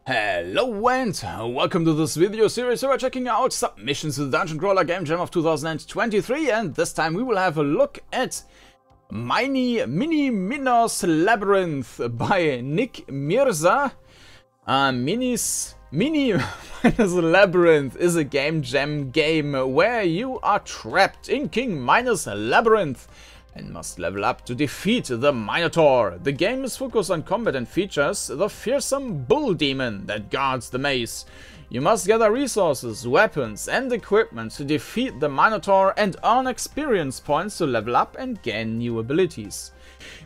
Hello and welcome to this video series where we're checking out submissions to the Dungeoncrawler Gamejam of 2023, and this time we will have a look at Mino Minos Labyrinth by Nik Mirza. Mino Minos Labyrinth is a game jam game where you are trapped in King Minos Labyrinth and must level up to defeat the Minotaur. The game is focused on combat and features the fearsome bull demon that guards the maze. You must gather resources, weapons and equipment to defeat the Minotaur and earn experience points to level up and gain new abilities.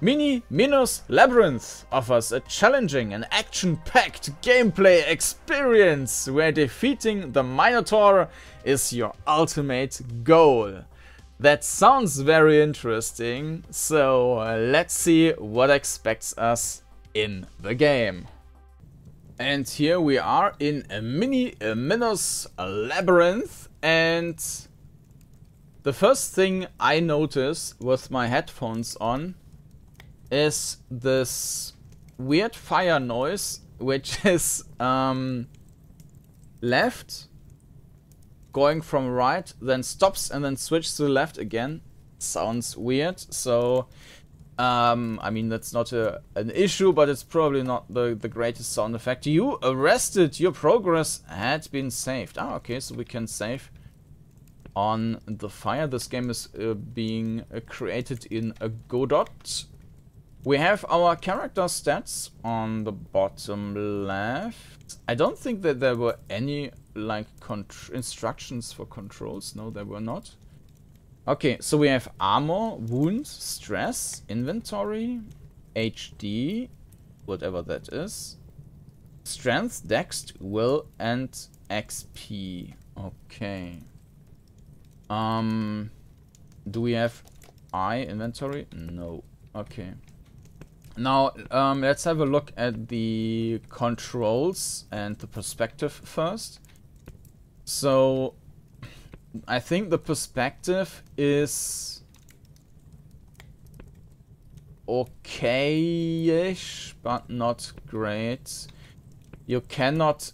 Mino Minos Labyrinth offers a challenging and action-packed gameplay experience where defeating the Minotaur is your ultimate goal. That sounds very interesting, so let's see what expects us in the game. And here we are in Mino Minos Labyrinth, and the first thing I notice with my headphones on is this weird fire noise, which is left, going from right, then stops and then switches to the left again. Sounds weird, so I mean, that's not an issue, but it's probably not the greatest sound effect. You arrested, your progress had been saved. Ah, okay, so we can save on the fire. This game is being created in a Godot. We have our character stats on the bottom left. I don't think that there were any like instructions for controls. No, there were not. Okay, so we have armor, wound, stress, inventory, HD, whatever that is, strength, dex, will, and XP. Okay. Do we have inventory? No. Okay. Now, let's have a look at the controls and the perspective first. So, I think the perspective is okay-ish, but not great. You cannot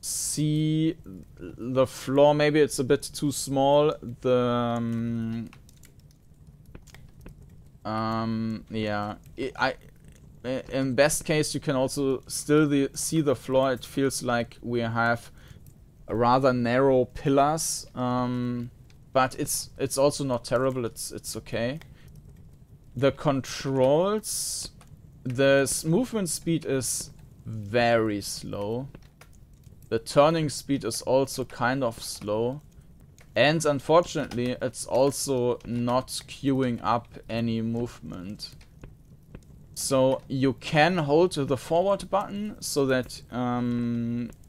see the floor. Maybe it's a bit too small. The yeah, in best case you can also still see the floor. It feels like we have rather narrow pillars, but it's also not terrible. It's okay. The controls, the movement speed is very slow. The turning speed is also kind of slow, and unfortunately it's also not queuing up any movement. So you can hold the forward button so that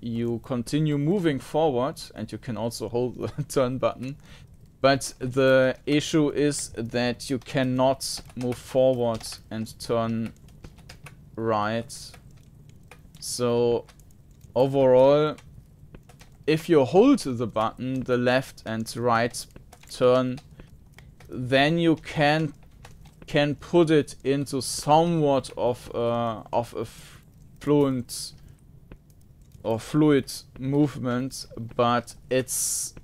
you continue moving forward, and you can also hold the turn button. But the issue is that you cannot move forward and turn right. So overall, if you hold the button, the left and right turn, then you can put it into somewhat of a fluid movement, but it's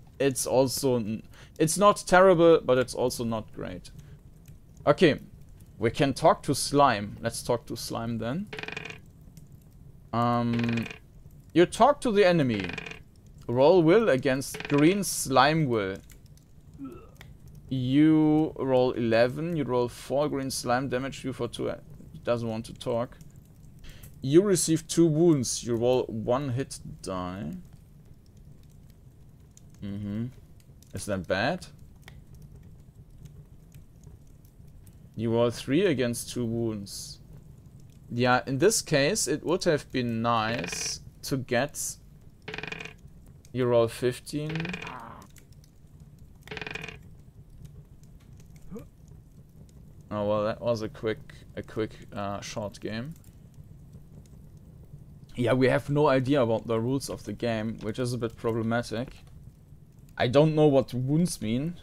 not terrible, but it's also not great. Okay, we can talk to Slime. Let's talk to Slime then. You talk to the enemy. Roll will against green slime will. You roll 11, you roll 4, green slime damage you for 2. He doesn't want to talk. You receive 2 wounds, you roll 1 hit die. Is that bad? You roll 3 against 2 wounds. Yeah, in this case it would have been nice to get... You roll 15. Oh well, that was a quick short game. Yeah, we have no idea about the rules of the game, which is a bit problematic. I don't know what wounds mean.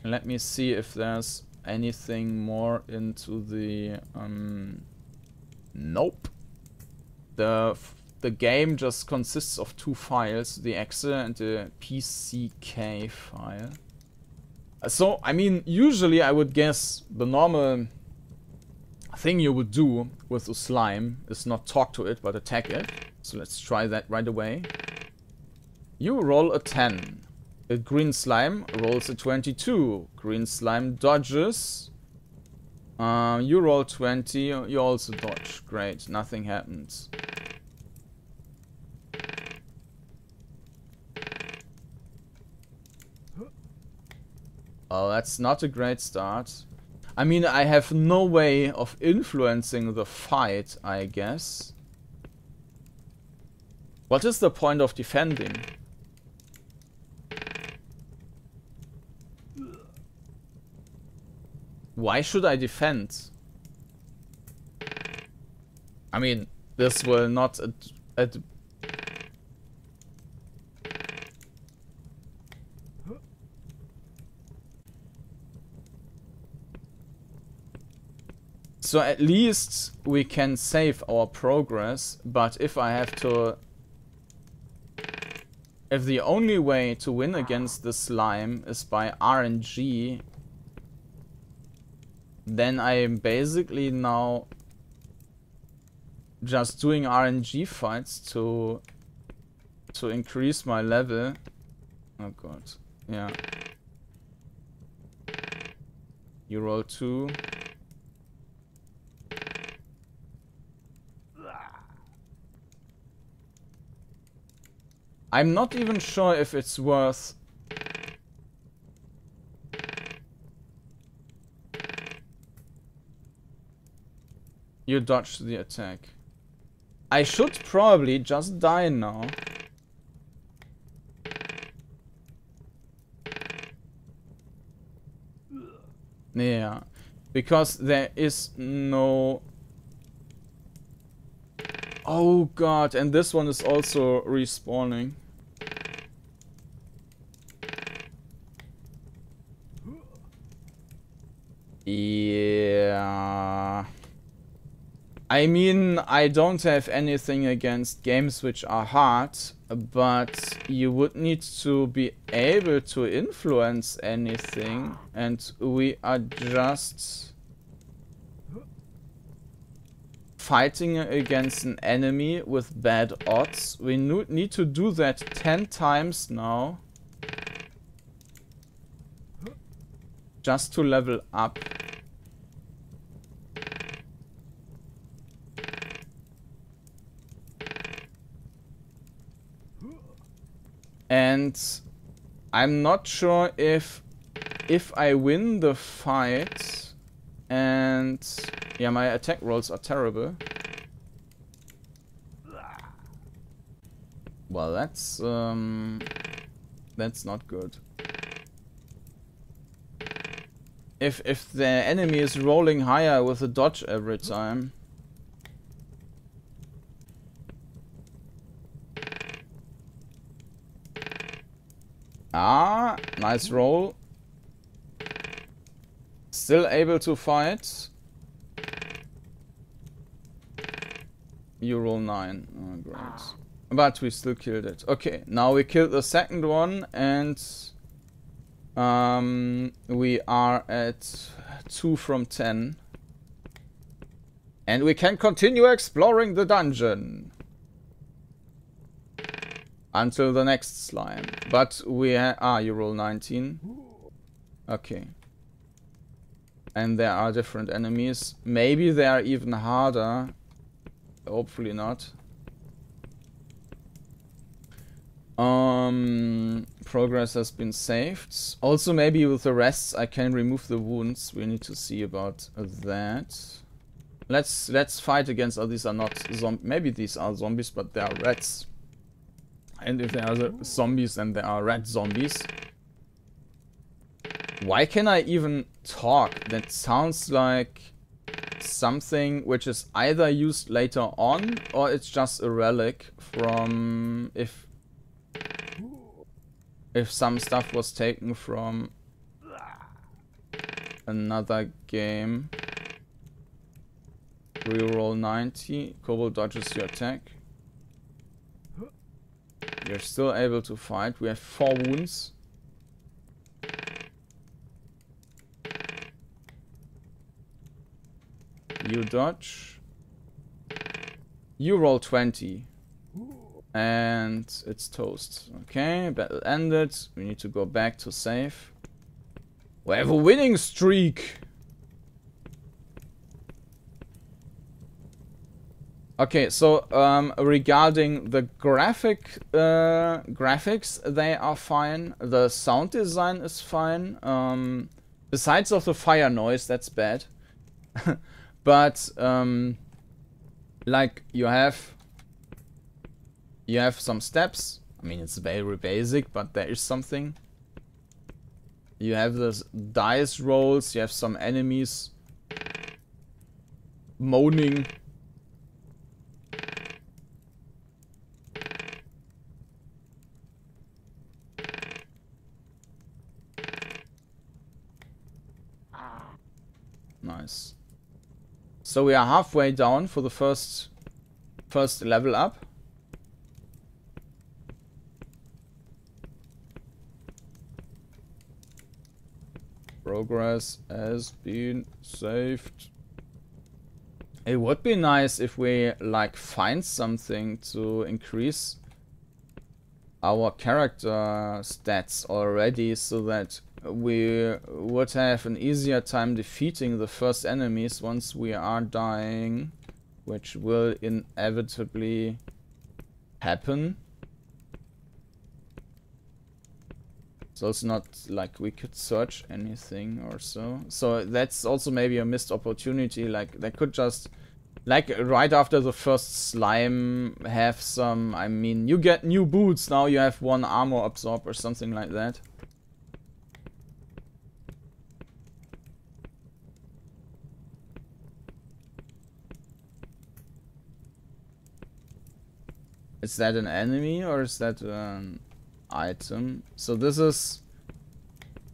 Let me see if there's anything more into the... Nope. The game just consists of 2 files, the exe and the pck file. So, I mean, usually I would guess the normal thing you would do with a slime is not talk to it, but attack it. So let's try that right away. You roll a 10. A green slime rolls a 22. Green slime dodges. You roll 20, you also dodge. Great, nothing happens. Oh, that's not a great start. I mean, I have no way of influencing the fight, I guess. What is the point of defending? Why should I defend? I mean, this will not... So at least we can save our progress, but if I have to... If the only way to win against the slime is by RNG, then I am basically now just doing RNG fights to increase my level. Oh god, yeah. You roll 2. I'm not even sure if it's worth... You dodged the attack. I should probably just die now. Yeah, because there is no... Oh god, and this one is also respawning. Yeah. I mean, I don't have anything against games which are hard, but you would need to be able to influence anything, and we are just fighting against an enemy with bad odds. We need to do that 10 times now. Just to level up. And I'm not sure if I win the fight and... Yeah, my attack rolls are terrible. Well, that's not good. If the enemy is rolling higher with a dodge every time. Ah, nice roll. Still able to fight. You roll 9. Oh, great. But we still killed it. Okay, now we killed the second one, and we are at 2 from 10. And we can continue exploring the dungeon until the next slime. But we you roll 19. Okay. And there are different enemies. Maybe they are even harder. Hopefully not. Progress has been saved. Also, maybe with the rests I can remove the wounds. We need to see about that. Let's fight against... Oh, these are not zombies. Maybe these are zombies, but they are rats. And if they are zombies, then they are rat zombies. Why can I even talk? That sounds like something which is either used later on, or it's just a relic from if some stuff was taken from another game. Reroll 90. Kobold dodges your attack. You're still able to fight. We have 4 wounds. You dodge. You roll 20. And it's toast. Okay, battle ended. We need to go back to save. We have a winning streak! Okay, so regarding the graphics, they are fine. The sound design is fine. Besides of the fire noise, that's bad. But like you have some steps. I mean, it's very basic, but there is something. You have this dice rolls. You have some enemies moaning. Nice. So we are halfway down for the first level up. Progress has been saved. It would be nice if we like find something to increase our character stats already, so that we would have an easier time defeating the first enemies once we are dying, which will inevitably happen. So it's not like we could search anything or so. So that's also maybe a missed opportunity. Like they could just, like right after the first slime, have some, I mean, you get new boots, now you have 1 armor absorb or something like that. Is that an enemy or is that an item? So this is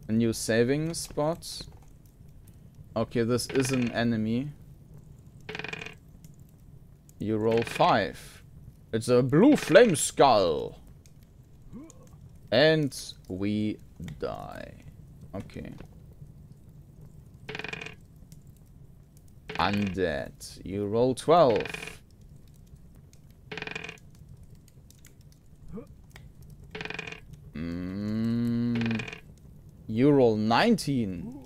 a new saving spot. Okay, this is an enemy. You roll 5. It's a blue flame skull. And we die. Okay. Undead. You roll 12. You roll 19.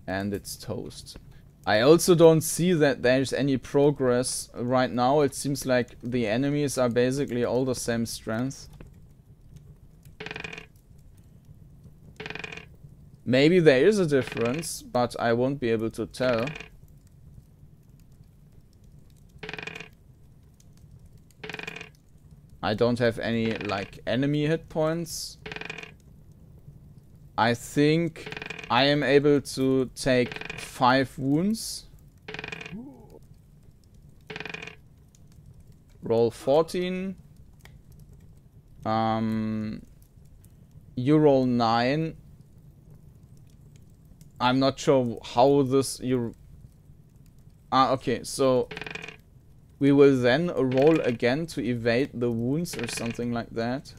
And it's toast. I also don't see that there's any progress right now. It seems like the enemies are basically all the same strength. Maybe there is a difference, but I won't be able to tell. I don't have any, like, enemy hit points. I think I am able to take 5 wounds. Roll 14. You roll 9. I'm not sure how this okay, so we will then roll again to evade the wounds or something like that.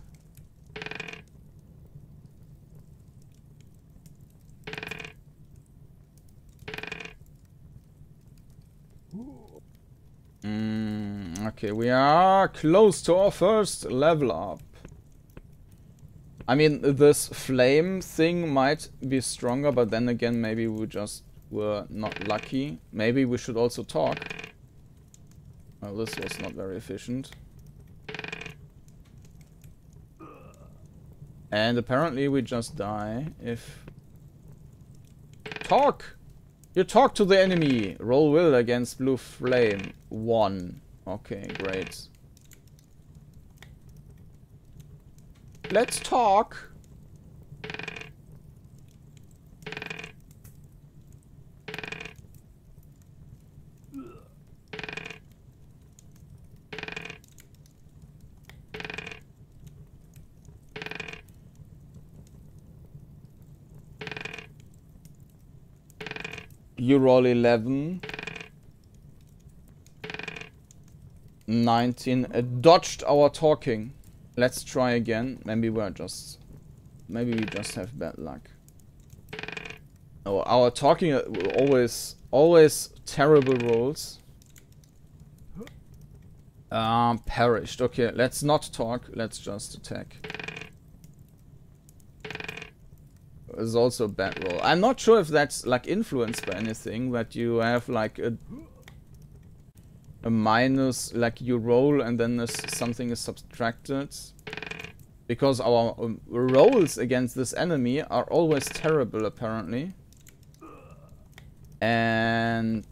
Okay, we are close to our first level up. I mean, this flame thing might be stronger, but then again, maybe we just were not lucky. Maybe we should also talk. Well, this was not very efficient. And apparently we just die if... Talk! You talk to the enemy! Roll will against blue flame. 1. Okay, great. Let's talk! You roll 11. 19. Dodged our talking. Let's try again. Maybe we just have bad luck. Oh, our talking always terrible rolls. Perished. Okay, let's not talk. Let's just attack. It's also a bad roll. I'm not sure if that's like influenced by anything, that you have like a minus, like you roll and then something is subtracted. Because our rolls against this enemy are always terrible, apparently. And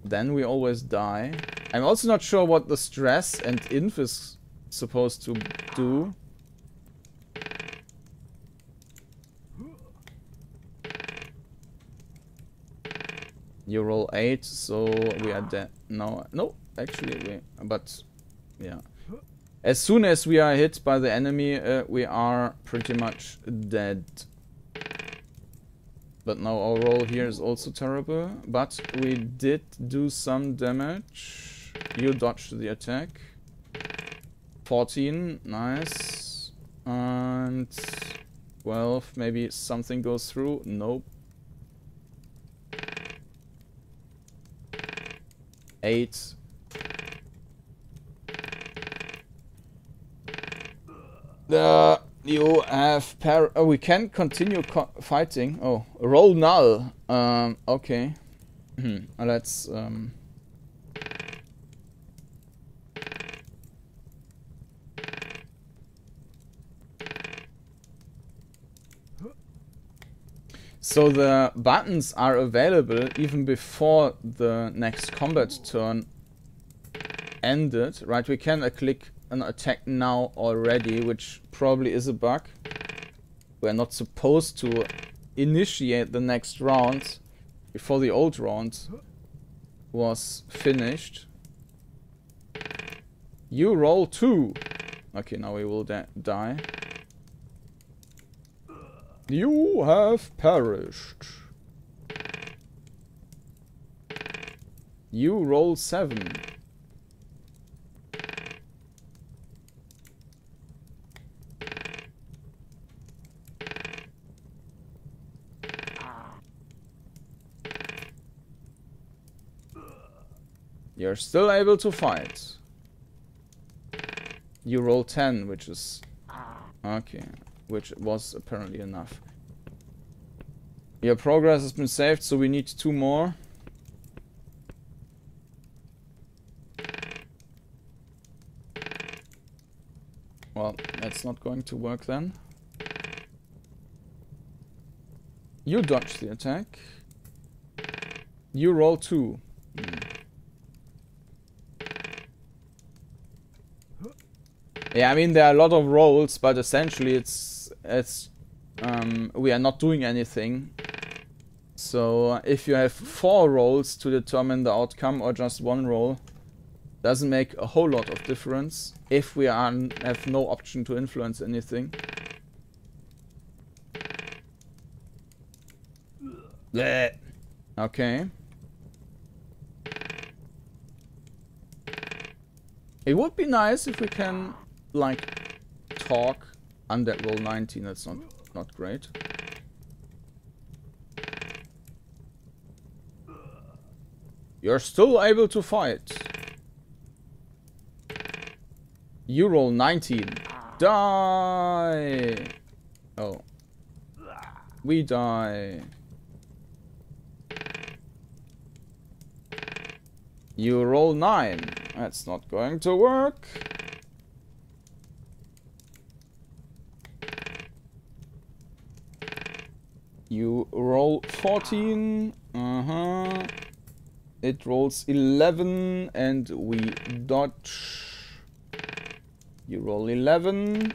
then we always die. I'm also not sure what the stress and inf is supposed to do. You roll 8, so we are dead. No, actually but yeah. As soon as we are hit by the enemy, we are pretty much dead. But now our roll here is also terrible. But we did do some damage. You dodged the attack. 14, nice. And 12, maybe something goes through. Nope. 8. You have oh, we can continue fighting. Oh, roll null. Okay. Let's So the buttons are available even before the next combat turn ended, right? We can click an attack now already, which probably is a bug. We're not supposed to initiate the next round before the old round was finished. You roll 2. Okay, now we will die. You have perished. You roll 7. You're still able to fight. You roll 10, which is... okay. Which was apparently enough. Your progress has been saved, so we need 2 more. Well, that's not going to work then. You dodge the attack. You roll 2. Yeah, I mean there are a lot of rolls, but essentially it's we are not doing anything. So if you have 4 rolls to determine the outcome or just 1 roll, doesn't make a whole lot of difference if we have no option to influence anything. Blech. Okay. It would be nice if we can like talk undead roll 19. That's not great. You're still able to fight. You roll 19. Die. Oh, we die. You roll 9. That's not going to work. You roll 14. It rolls 11 and we dodge. You roll 11.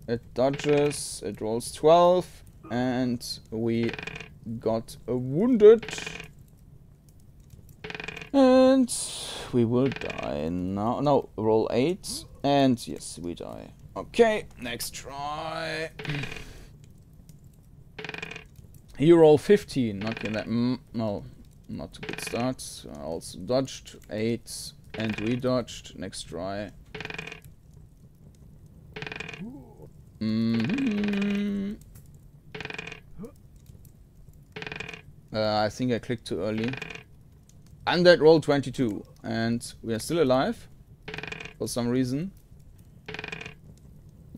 It dodges. It rolls 12 and we got wounded. And we will die now. No, roll 8 and yes, we die. Okay, next try. You roll 15. Okay, that no, not a good start. I also dodged 8 And we dodged. Next try. I think I clicked too early. Undead roll 22. And we are still alive. For some reason.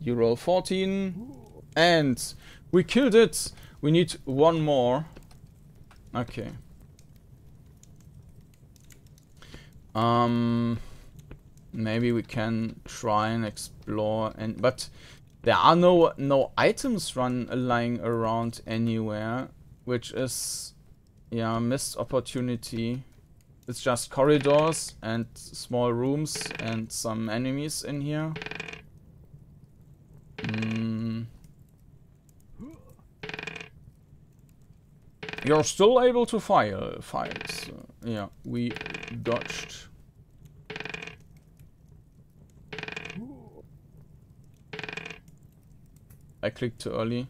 You roll 14. And we killed it. We need one more. Okay. Maybe we can try and explore, but there are no items lying around anywhere, which is, yeah, missed opportunity. It's just corridors and small rooms and some enemies in here. You're still able to fight. Yeah, we dodged. I clicked too early.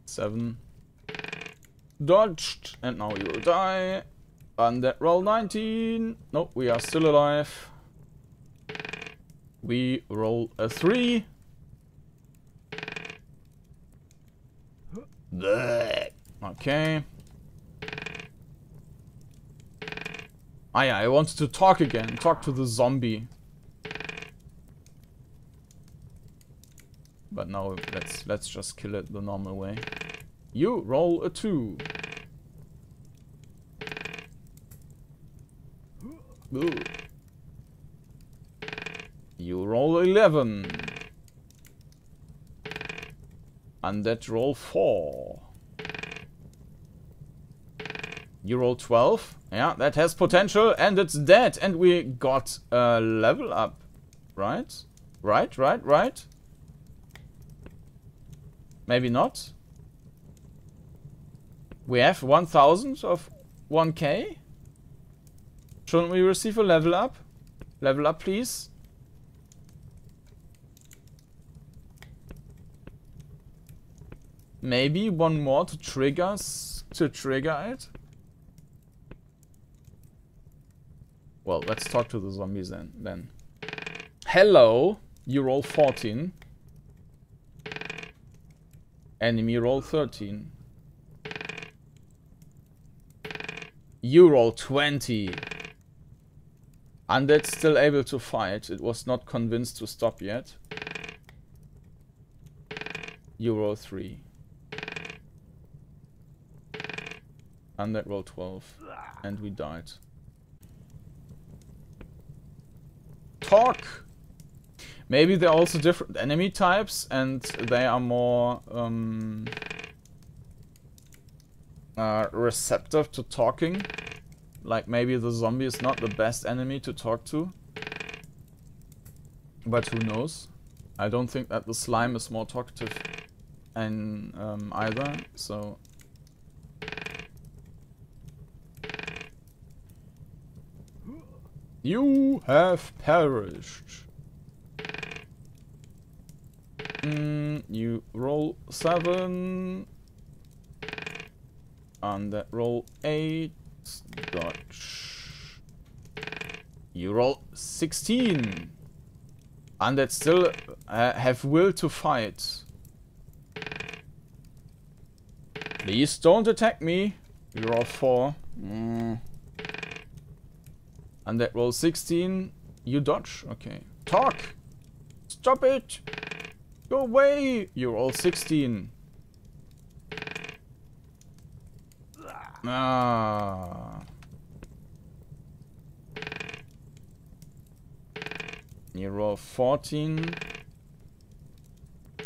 7. Dodged. And now you will die. Undead roll 19. Nope, we are still alive. We roll a 3. Okay. Ah yeah, I wanted to talk again. Talk to the zombie. But now let's just kill it the normal way. You roll a 2. Ooh. You roll 11. Undead roll 4. You roll 12. Yeah, that has potential and it's dead. And we got a level up. Right? Right. Maybe not. We have 1000 of 1k. Shouldn't we receive a level up? Level up, please. Maybe one more to trigger it. Well, let's talk to the zombies then. Hello, you roll 14. Enemy roll 13. You roll 20. Undead still able to fight. It was not convinced to stop yet. You roll 3. Undead roll 12. And we died. Talk! Maybe there are also different enemy types and they are more receptive to talking. Like maybe the zombie is not the best enemy to talk to. But who knows? I don't think that the slime is more talkative and either, so... You have perished. You roll 7. And that roll 8. Dodge. You roll 16. And that still have will to fight. Please don't attack me. You roll 4. And that roll 16. You dodge. Okay. Talk. Stop it. Go away. You roll 16. Ah. You roll 14.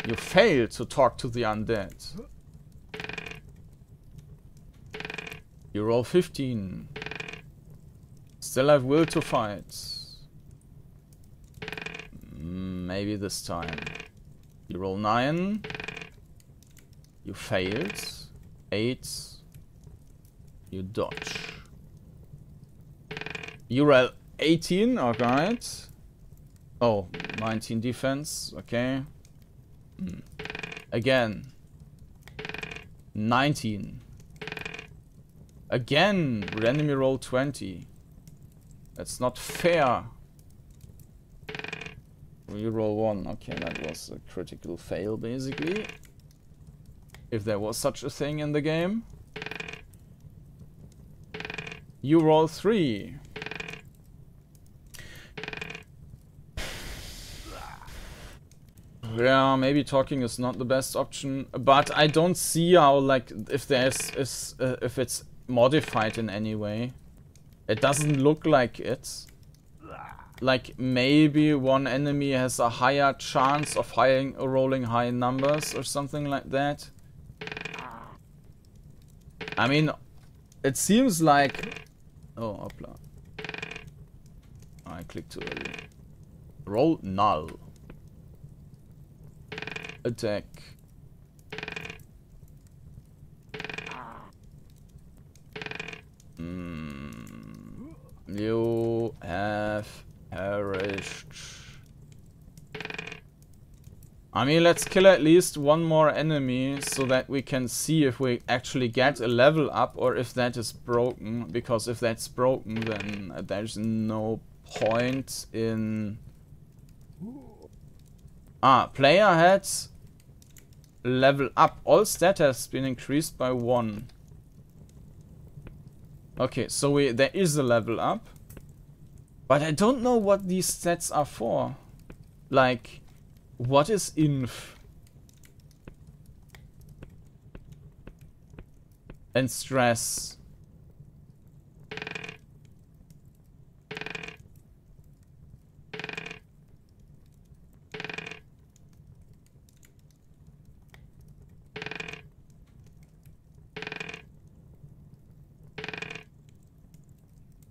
You fail to talk to the undead. You roll 15. Still have will to fight. Maybe this time. You roll 9. You failed. 8. You dodge. You roll 18, alright. Oh, 19 defense, okay. Again. 19. Again, randomly roll 20. That's not fair. Reroll 1. Okay, that was a critical fail, basically. If there was such a thing in the game. You roll 3. Yeah, maybe talking is not the best option, but I don't see how, like, if if it's modified in any way. It doesn't look like it. Like, maybe one enemy has a higher chance of rolling high numbers or something like that. I mean, it seems like... Oh, hopla. I clicked too early. Roll null. Attack. You have perished. I mean, let's kill at least one more enemy so that we can see if we actually get a level up or if that is broken. Because if that's broken, then there's no point in... Player had level up. All stat has been increased by 1. Okay, so there is a level up. But I don't know what these stats are for. Like, what is inf? And stress.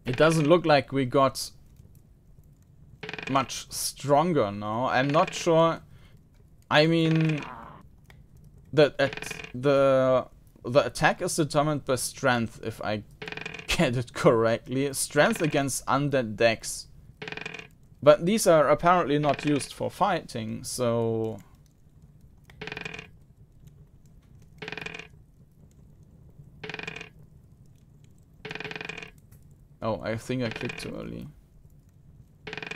It doesn't look like we got much stronger now. I'm not sure. I mean, the attack is determined by strength, if I get it correctly. Strength against undead decks. But these are apparently not used for fighting, so... Oh, I think I clicked too early.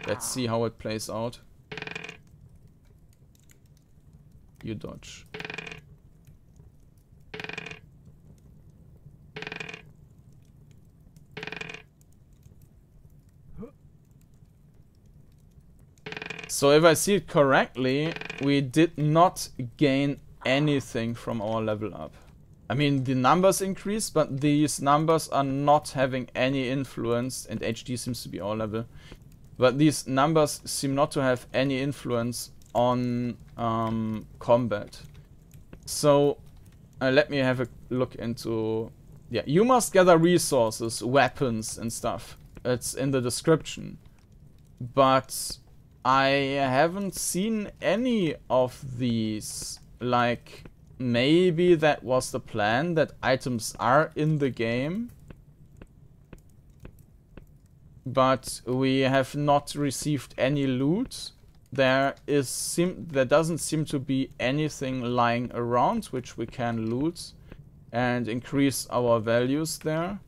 Let's see how it plays out. You dodge. So if I see it correctly, we did not gain anything from our level up. I mean, the numbers increase, but these numbers are not having any influence, and HD seems to be our level. But these numbers seem not to have any influence on combat. So let me have a look into... Yeah, you must gather resources, weapons and stuff. It's in the description. But I haven't seen any of these. Like, maybe that was the plan, that items are in the game. But we have not received any loot. There doesn't seem to be anything lying around which we can loot and increase our values there.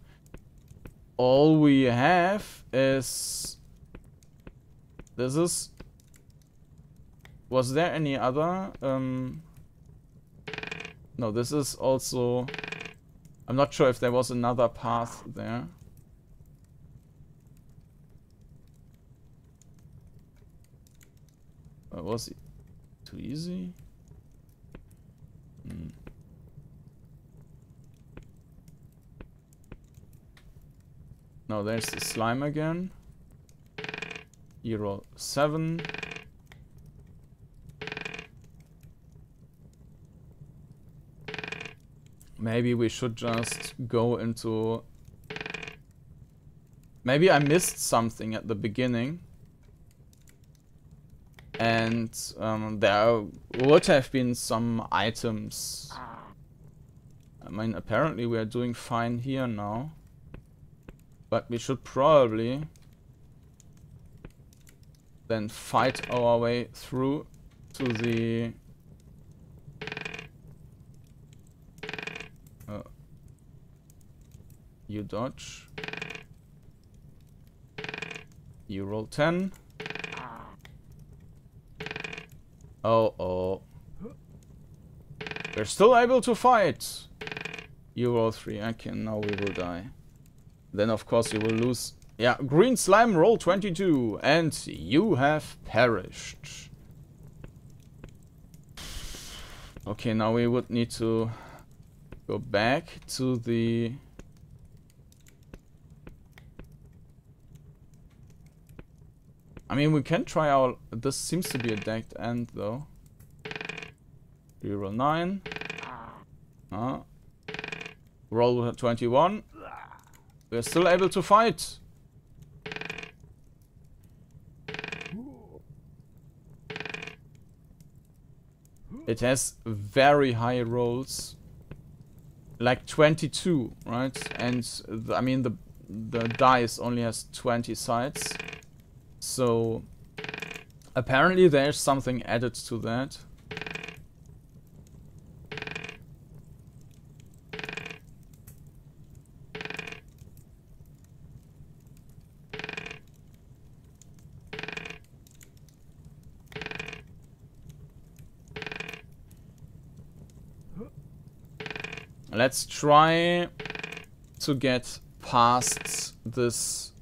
All we have is... This is... Was there any other? No, this is also... I'm not sure if there was another path there. Was it too easy? No, there's the slime again. You roll 7. Maybe we should just go into... Maybe I missed something at the beginning. And there would have been some items. I mean, apparently we are doing fine here now. But we should probably then fight our way through to the... You dodge. You roll 10. Oh. We're still able to fight. You roll 3. Okay, now we will die. Then of course you will lose. Yeah, green slime, roll 22. And you have perished. Okay, now we would need to go back to the... I mean, we can try our... This seems to be a decked end, though. Reroll 9. Roll 21. We're still able to fight. It has very high rolls. Like 22, right? And I mean, the dice only has 20 sides. So apparently there's something added to that. Let's try to get past this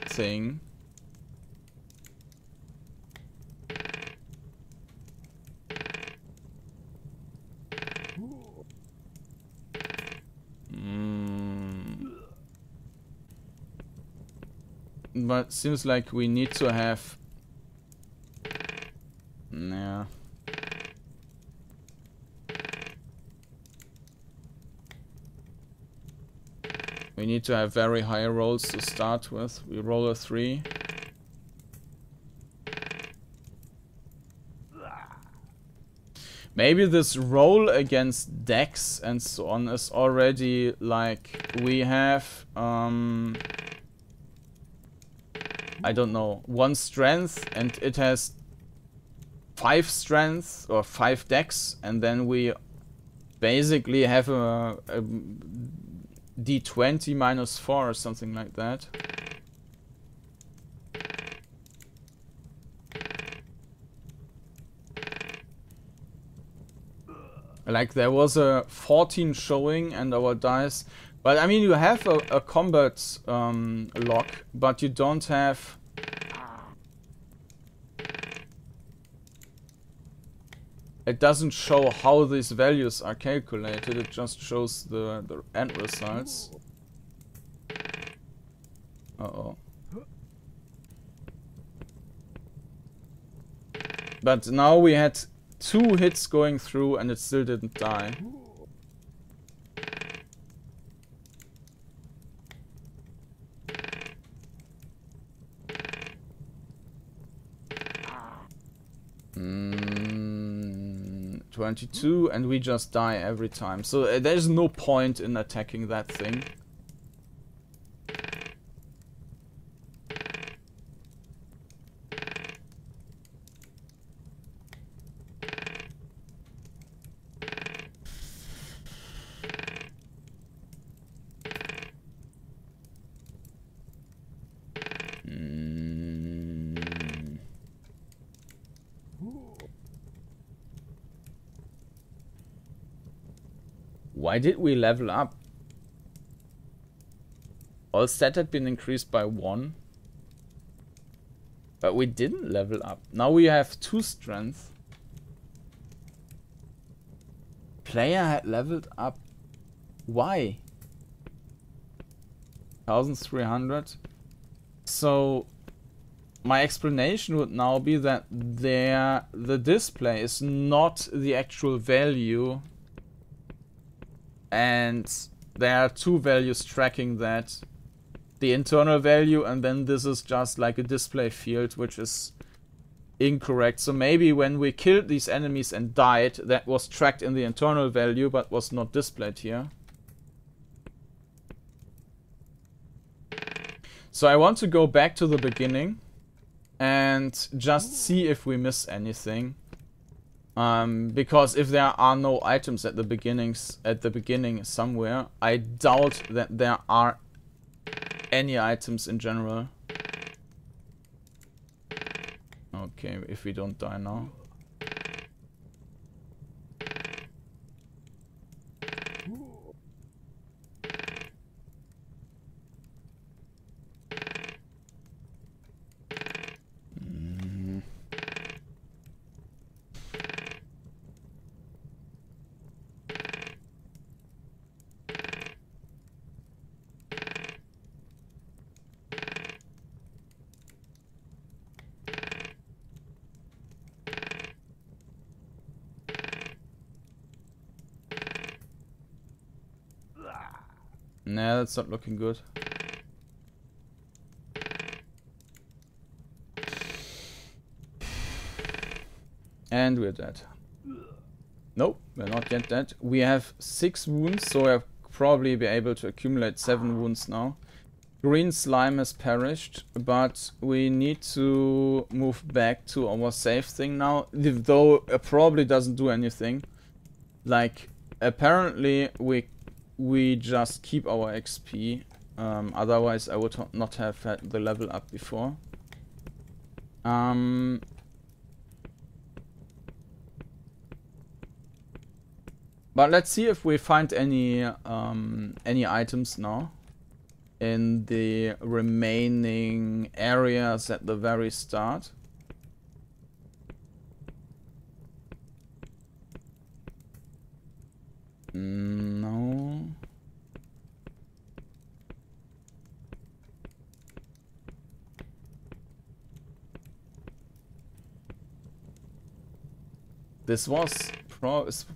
thing. But seems like we need to have... Yeah. We need to have very high rolls to start with. We roll a 3. Maybe this roll against decks and so on is already like we have I don't know, 1 strength and it has 5 strength or 5 decks, and then we basically have a D20 minus 4 or something like that. Like there was a 14 showing and our dice, but I mean you have a combat lock, but you don't have... It doesn't show how these values are calculated, it just shows the end results. Uh-oh. But now we had 2 hits going through and it still didn't die. Mm, 22 and we just die every time. So there's no point in attacking that thing. Why did we level up? All stat had been increased by 1. But we didn't level up. Now we have 2 strength. Player had leveled up. Why? 1300. So my explanation would now be that the display is not the actual value. And there are 2 values tracking that. The internal value, and then this is just like a display field, which is incorrect. So maybe when we killed these enemies and died, that was tracked in the internal value, but was not displayed here. So I want to go back to the beginning and just see if we miss anything. Because if there are no items at the beginning somewhere, I doubt that there are any items in general. Okay, if we don't die now. Nah, that's not looking good. And we're dead. Nope, we're not yet dead. We have 6 wounds, so I'll probably be able to accumulate 7 wounds now. Green slime has perished, but we need to move back to our save thing now, though it probably doesn't do anything. Like, apparently we just keep our XP, otherwise I would not have had the level up before. But let's see if we find any items now in the remaining areas at the very start. No. This was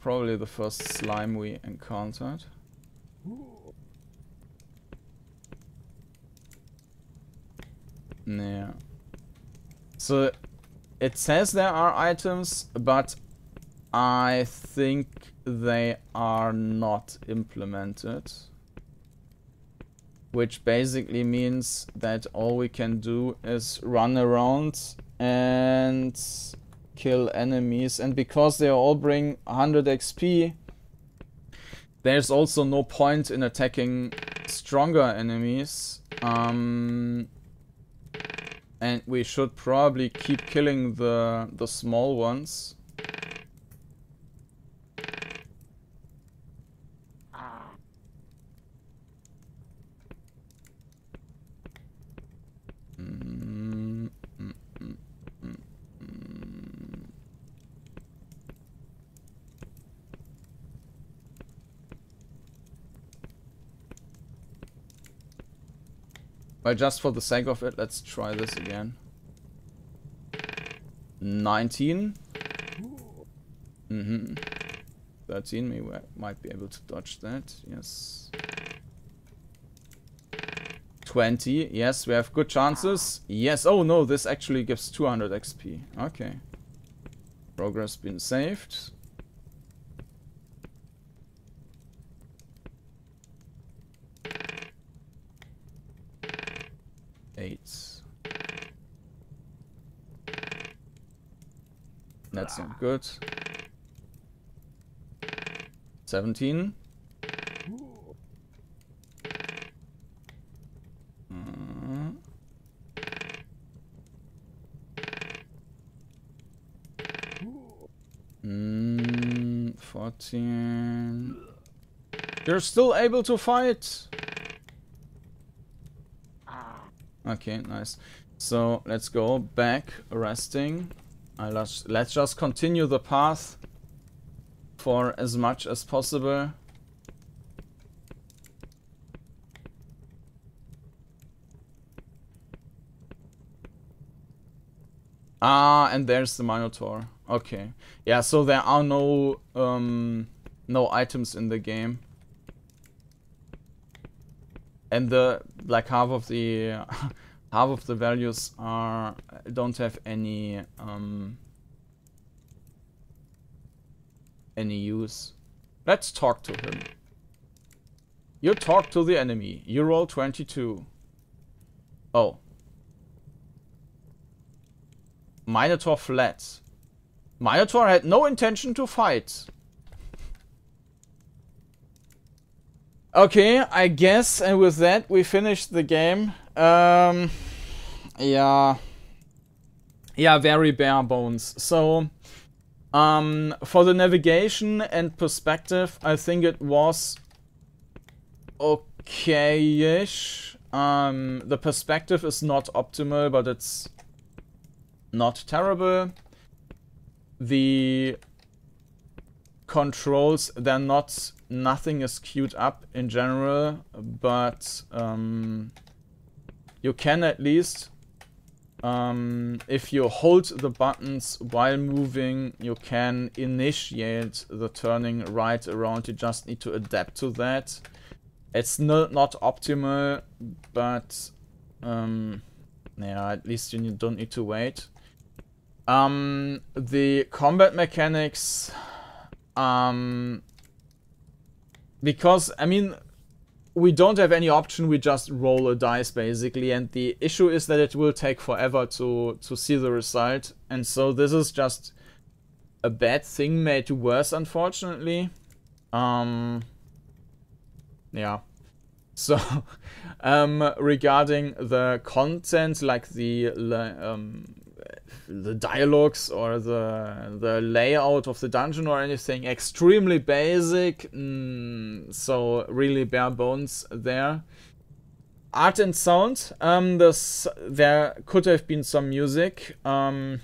probably the first slime we encountered. Yeah. So it says there are items, but I think they are not implemented. Which basically means that all we can do is run around and kill enemies. And because they all bring 100 XP, there's also no point in attacking stronger enemies. And we should probably keep killing the small ones. But just for the sake of it, let's try this again. 19. 13, we might be able to dodge that, yes. 20, yes, we have good chances. Yes, oh no, this actually gives 200 XP. Okay. Progress been saved. That's not good. 17. Mm, 14. You're still able to fight. Okay, nice. So let's go back, resting. Let's just continue the path for as much as possible. Ah, and there's the Minotaur. Okay. Yeah, so there are no items in the game. And like half of the values don't have any use. Let's talk to him. You talk to the enemy. You roll 22. Oh. Minotaur fled. Minotaur had no intention to fight. Okay, I guess, and with that we finished the game. Yeah, very bare bones. So, for the navigation and perspective, I think it was okay-ish. The perspective is not optimal, but it's not terrible. The controls, nothing is queued up in general, but you can at least, if you hold the buttons while moving, you can initiate the turning right around. You just need to adapt to that. It's not optimal, but yeah, at least you don't need to wait. The combat mechanics, because, I mean, we don't have any option, we just roll a dice basically, and the issue is that it will take forever to see the result, and so this is just a bad thing made worse, unfortunately. Yeah. So, regarding the content, like the dialogues or the layout of the dungeon or anything, extremely basic, so really bare bones there. Art and sound, there could have been some music to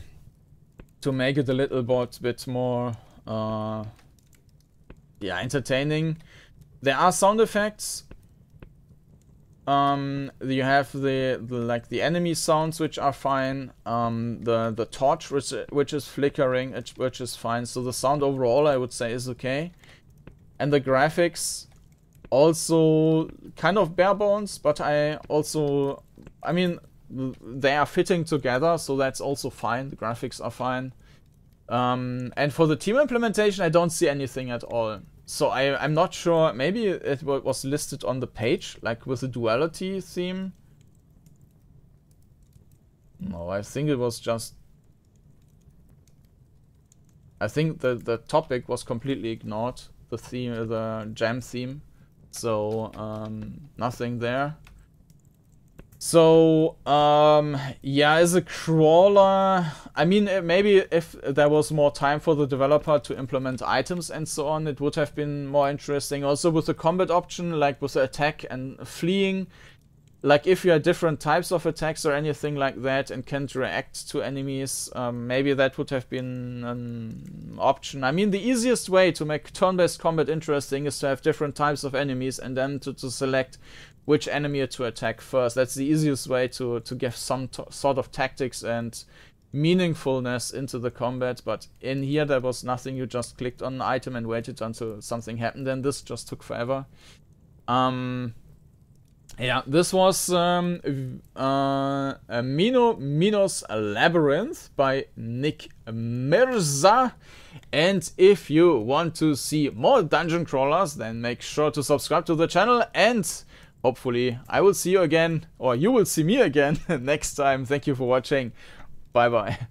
make it a little bit more yeah, entertaining. There are sound effects. You have the enemy sounds, which are fine. The torch which is flickering, which is fine. So the sound overall, I would say, is okay. And the graphics also kind of bare bones, but I mean, they are fitting together, so that's also fine. The graphics are fine. And for the team implementation, I don't see anything at all. So I'm not sure, maybe it was listed on the page, like with the duality theme. No, I think it was just... I think the topic was completely ignored, the theme, the jam theme. So, nothing there. So, yeah, as a crawler, I mean, maybe if there was more time for the developer to implement items and so on, it would have been more interesting. Also with the combat option, like with the attack and fleeing, like if you had different types of attacks or anything like that and can't react to enemies, maybe that would have been an option. I mean, the easiest way to make turn-based combat interesting is to have different types of enemies and then to select which enemy to attack first. That's the easiest way to give some sort of tactics and meaningfulness into the combat, but in here there was nothing. You just clicked on an item and waited until something happened, and this just took forever. Yeah, this was Mino Minos Labyrinth by Nik Mirza. And if you want to see more dungeon crawlers, then make sure to subscribe to the channel, and hopefully I will see you again, or you will see me again next time. Thank you for watching. Bye bye.